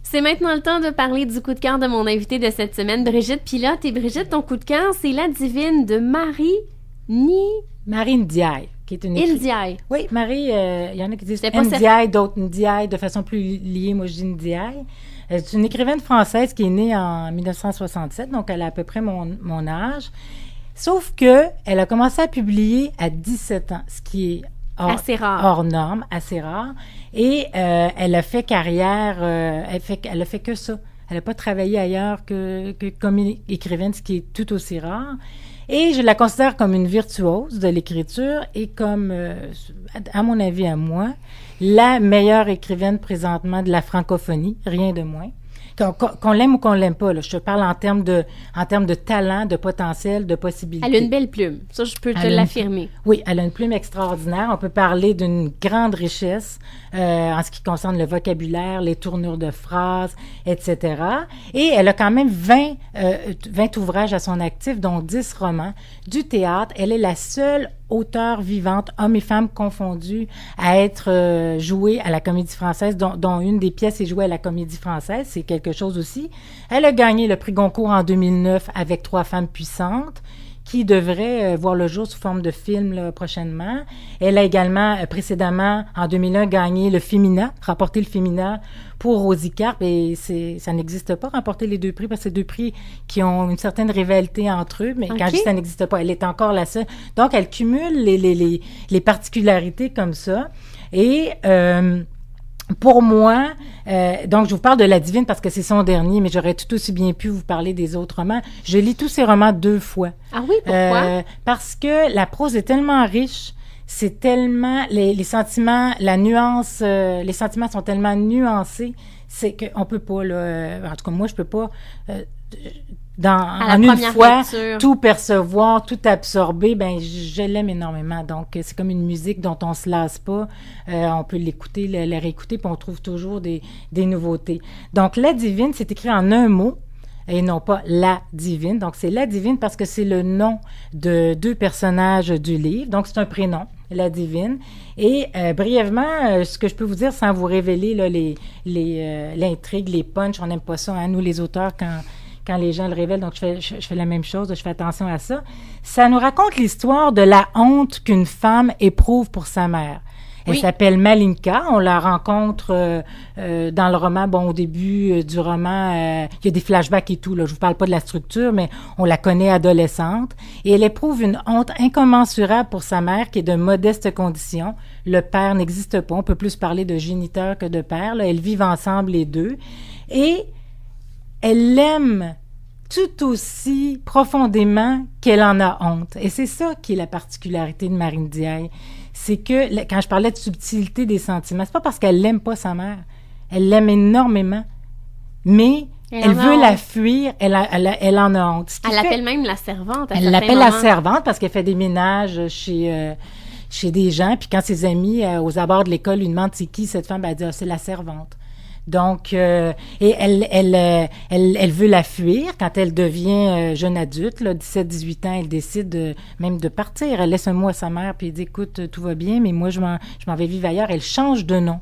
C'est maintenant le temps de parler du coup de cœur de mon invité de cette semaine, Brigitte Pilote. Et Brigitte, ton coup de cœur, c'est La Divine de Marie Ndiaye, qui est une Ndiaye. Oui, Marie, il y en a qui disent Ndiaye, d'autres Ndiaye, de façon plus liée, moi je dis Ndiaye. C'est une écrivaine française qui est née en 1967, donc elle a à peu près mon âge. Sauf que elle a commencé à publier à 17 ans, ce qui est hors norme, assez rare. Et elle a fait carrière, elle a fait que ça. Elle n'a pas travaillé ailleurs que comme écrivaine, ce qui est tout aussi rare. Et je la considère comme une virtuose de l'écriture et comme, à mon avis, à moi, la meilleure écrivaine présentement de la francophonie, rien de moins. Qu'on l'aime ou qu'on l'aime pas, là, je te parle en termes de talent, de potentiel, de possibilités. Elle a une belle plume, ça je peux te l'affirmer. Oui, elle a une plume extraordinaire. On peut parler d'une grande richesse en ce qui concerne le vocabulaire, les tournures de phrases, etc. Et elle a quand même 20 ouvrages à son actif, dont 10 romans, du théâtre. Elle est la seule auteure vivante, hommes et femmes confondus, à être jouée à la Comédie Française, dont une des pièces est jouée à la Comédie Française. C'est quelque chose aussi. Elle a gagné le prix Goncourt en 2009 avec Trois femmes puissantes, qui devrait voir le jour sous forme de film là, prochainement. Elle a également, précédemment, en 2001, gagné le Femina, remporté le Femina pour Rosie Carpe, et ça n'existe pas, remporter les deux prix, parce que c'est deux prix qui ont une certaine rivalité entre eux, mais quand je dis ça n'existe pas, elle est encore la seule. Donc, elle cumule les particularités comme ça. Et pour moi, donc je vous parle de La Divine parce que c'est son dernier, mais j'aurais tout aussi bien pu vous parler des autres romans. Je lis tous ces romans 2 fois. Ah oui, pourquoi? Parce que la prose est tellement riche, c'est tellement les sentiments, la nuance, les sentiments sont tellement nuancés, c'est qu'on peut pas là, en tout cas moi je peux pas en une fois lecture, tout percevoir, tout absorber. Ben je l'aime énormément, donc c'est comme une musique dont on se lasse pas, on peut l'écouter, la réécouter, puis on trouve toujours des nouveautés. Donc La Divine, c'est écrit en un mot et non pas La Divine. Donc c'est La Divine parce que c'est le nom de 2 personnages du livre, donc c'est un prénom, La Divine. Et brièvement, ce que je peux vous dire sans vous révéler là, l'intrigue, les punchs, on n'aime pas ça, hein, nous les auteurs, quand les gens le révèlent, donc je fais la même chose, je fais attention à ça. Ça nous raconte l'histoire de la honte qu'une femme éprouve pour sa mère. Elle s'appelle Malinka, on la rencontre dans le roman, au début du roman, il y a des flashbacks et tout, là, je vous parle pas de la structure, mais on la connaît adolescente, et elle éprouve une honte incommensurable pour sa mère qui est de modeste condition. Le père n'existe pas, on peut plus parler de géniteur que de père, là. Elles vivent ensemble les deux, et elle l'aime tout aussi profondément qu'elle en a honte. Et c'est ça qui est la particularité de Marie Ndiaye. C'est que, quand je parlais de subtilité des sentiments, c'est pas parce qu'elle l'aime pas sa mère. Elle l'aime énormément. Mais elle veut la fuir, elle en a honte. Elle l'appelle même la servante. Elle l'appelle la servante parce qu'elle fait des ménages chez des gens. Puis quand ses amis, aux abords de l'école, lui demandent c'est qui cette femme, elle dit c'est la servante. Donc, et elle veut la fuir quand elle devient jeune adulte, là, 17-18 ans, elle décide même de partir. Elle laisse un mot à sa mère, puis elle dit, écoute, tout va bien, mais moi, je m'en vais vivre ailleurs. Elle change de nom.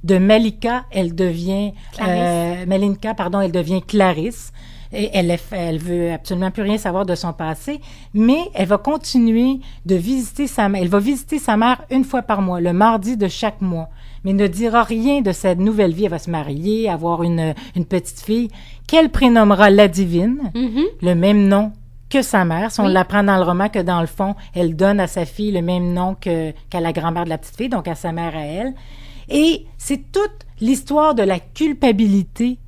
De Malika, elle devient... Malinka, pardon, elle devient Clarisse. Et elle veut absolument plus rien savoir de son passé, mais elle va continuer de visiter sa mère. Elle va visiter sa mère 1 fois par mois, le mardi de chaque mois, mais ne dira rien de cette nouvelle vie. Elle va se marier, avoir une petite fille qu'elle prénommera La Divine, le même nom que sa mère. Si on l'apprend dans le roman que dans le fond, elle donne à sa fille le même nom qu'à la grand-mère de la petite fille, donc à sa mère à elle. Et c'est toute l'histoire de la culpabilité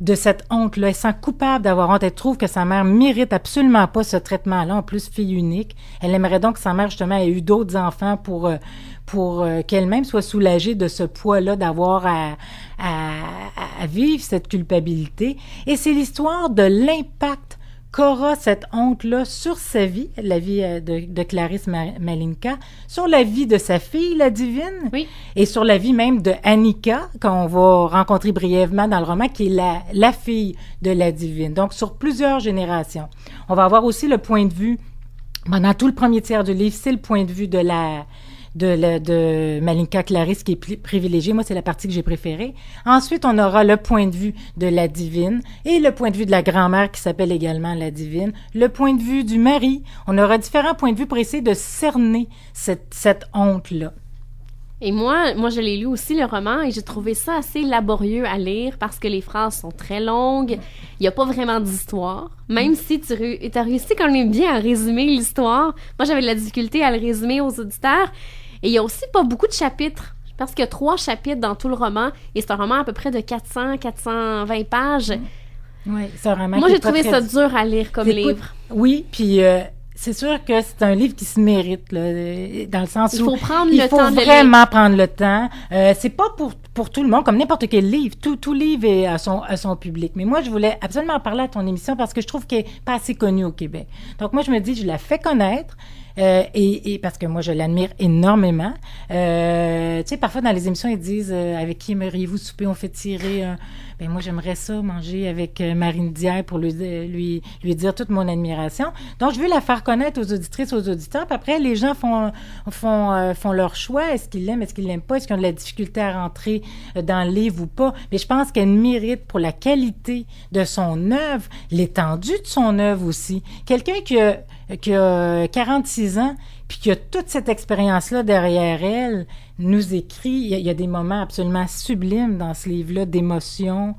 de cette honte-là. Elle se sent coupable d'avoir honte. Elle trouve que sa mère mérite absolument pas ce traitement-là, en plus fille unique. Elle aimerait donc que sa mère, justement, ait eu d'autres enfants pour qu'elle-même soit soulagée de ce poids-là d'avoir à vivre cette culpabilité. Et c'est l'histoire de l'impact qu'aura cette honte-là sur sa vie, la vie de Clarisse Malinka, sur la vie de sa fille, la Divine, et sur la vie même de Annika, qu'on va rencontrer brièvement dans le roman, qui est la fille de la Divine. Donc, sur plusieurs générations. On va avoir aussi le point de vue, pendant tout le premier tiers du livre, c'est le point de vue de de Malinka Clarisse qui est privilégiée. Moi, c'est la partie que j'ai préférée. Ensuite, on aura le point de vue de la divine et le point de vue de la grand-mère qui s'appelle également la divine, le point de vue du mari. On aura différents points de vue pour essayer de cerner cette honte-là. Et moi, je l'ai lu aussi, le roman, et j'ai trouvé ça assez laborieux à lire parce que les phrases sont très longues. Il n'y a pas vraiment d'histoire. Même si tu as réussi quand même bien à résumer l'histoire. Moi, j'avais de la difficulté à le résumer aux auditeurs. Et il n'y a aussi pas beaucoup de chapitres. Parce qu'il y a 3 chapitres dans tout le roman. Et c'est un roman à peu près de 420 pages. Oui, c'est un roman. Moi, j'ai trouvé ça dur à lire comme livre. Oui, puis... c'est sûr que c'est un livre qui se mérite, là, dans le sens où... Il faut prendre le temps de lire. Il faut vraiment prendre le temps. C'est pas pour tout le monde, comme n'importe quel livre. Tout livre est à son public. Mais moi, je voulais absolument en parler à ton émission parce que je trouve qu'elle n'est pas assez connue au Québec. Donc, moi, je me dis, je la fais connaître. Et parce que moi, je l'admire énormément. Tu sais, parfois, dans les émissions, ils disent avec qui aimeriez-vous souper? On fait tirer ben moi, j'aimerais ça, manger avec Marine Dier pour lui dire toute mon admiration. Donc, je veux la faire connaître aux auditrices, aux auditeurs. Puis après, les gens font leur choix. Est-ce qu'ils l'aiment, est-ce qu'ils l'aiment pas? Est-ce qu'ils ont de la difficulté à rentrer dans le livre ou pas? Mais je pense qu'elle mérite pour la qualité de son œuvre, l'étendue de son œuvre aussi. Quelqu'un qui a 46 ans, puis qui a toute cette expérience-là derrière elle, nous écrit, il y a des moments absolument sublimes dans ce livre-là, d'émotion,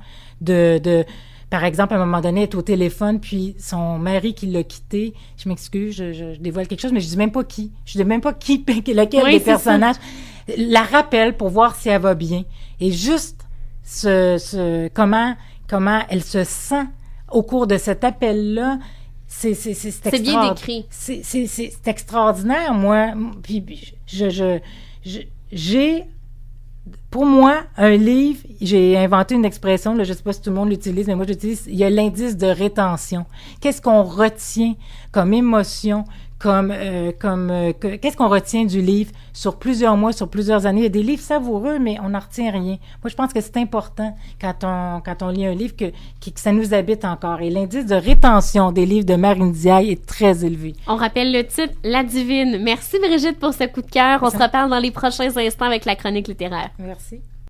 par exemple, à un moment donné, elle est au téléphone, puis son mari qui l'a quitté, je m'excuse, je dévoile quelque chose, mais je dis même pas qui. Je dis même pas lequel des personnages. La rappelle pour voir si elle va bien. Et juste comment elle se sent au cours de cet appel-là, c'est bien décrit. C'est extraordinaire, moi. Puis j'ai, pour moi, un livre, j'ai inventé une expression, là, je sais pas si tout le monde l'utilise, mais moi j'utilise, il y a l'indice de rétention. Qu'est-ce qu'on retient comme émotion, qu'est-ce qu'on retient du livre sur plusieurs mois, sur plusieurs années? Il y a des livres savoureux, mais on n'en retient rien. Moi, je pense que c'est important quand on lit un livre que ça nous habite encore. Et l'indice de rétention des livres de Marine Diaye est très élevé. On rappelle le titre, La Divine. Merci Brigitte pour ce coup de cœur. On se reparle dans les prochains instants avec la chronique littéraire. Merci.